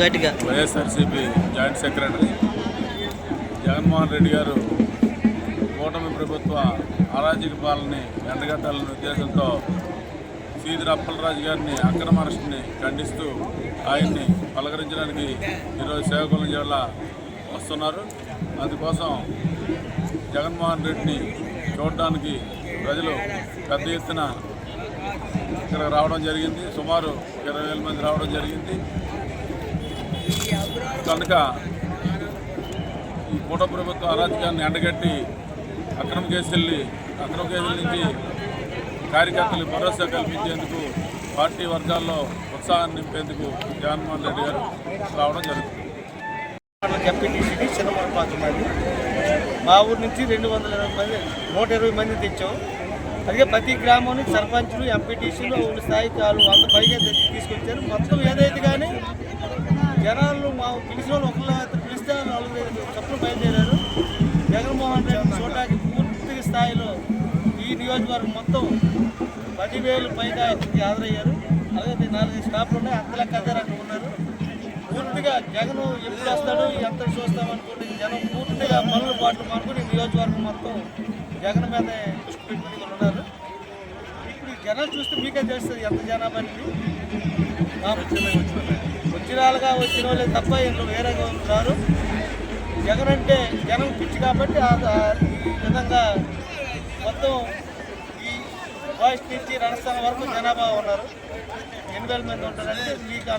గట్టిగా. YSRCP joint secretary Jaganmohan Reddy గారు కూటమి ప్రభుత్వ అరాజక పాలనని ఎండగట్టాలనే ఉద్దేశంతో సీదిరి అప్పలరాజు గారిని అక్రమ అరెస్టుని ఖండిస్తూ ఆయన్ని పలకరించడానికి ఈరోజు సేవకుల జిల్లా వస్తున్నారు. అందుకోసం జగన్మోహన్ రెడ్డిని చూడడానికి ప్రజలు పెద్ద ఎత్తున ఇక్కడ రావడం జరిగింది. సుమారు 20,000 మంది రావడం జరిగింది. కనుక ఈ కూట ప్రభుత్వ అరాజకాన్ని ఎండగట్టి అక్రమ కేసుల నుంచి కార్యకర్తలు భరోసా కల్పించేందుకు పార్టీ వర్గాల్లో ఉత్సాహాన్ని నింపేందుకు జగన్మోహన్ రెడ్డి గారు రావడం జరుగుతుంది. ఎంపీటీసీకి చిన్నమరపాకు మాది. మా ఊరు నుంచి 120 మంది తెచ్చాం. అలాగే ప్రతి గ్రామానికి సర్పంచులు, ఎంపీటీసీలు, ఊళ్ళ స్థాయి 100 పైగా తీసుకొచ్చారు. మొత్తం ఏదైతే కానీ జనాలు మా పిలిచిన వాళ్ళు ఒకళ్ళు పిలిస్తే 4-5 చొప్పులు బయలుదేరారు. జగన్మోహన్ రెడ్డి చూడటానికి పూర్తి స్థాయిలో ఈ నియోజకవర్గం మొత్తం 10,000 పైగా హాజరయ్యారు. అలాగే 4 స్టాఫ్లు ఉన్నాయి. అంతలెక్క అదే రకంగా ఉన్నారు. పూర్తిగా జగన్ ఎప్పుడు వస్తాడు, ఎంత చూస్తామనుకోండి జనం పూర్తిగా పనులు పాటలు మానుకొని నియోజకవర్గం మొత్తం జగన్ మీద దృష్టి పెట్టుకుని ఉన్నారు. ఇప్పుడు జనాలు చూస్తే మీకే తెలుస్తుంది ఎంత జనాభా అనేది. వచ్చినాలుగా వచ్చిన వాళ్ళే తప్ప ఇంట్లో వేరేగా ఉంటారు. జగన్ అంటే జనం పిచ్చి కాబట్టి ఈ విధంగా మొత్తం ఈ వాయిస్ నుంచి రణస్థానం వరకు జనాభా ఉన్నారు. 8,000 మంది ఉంటారంటే మీకు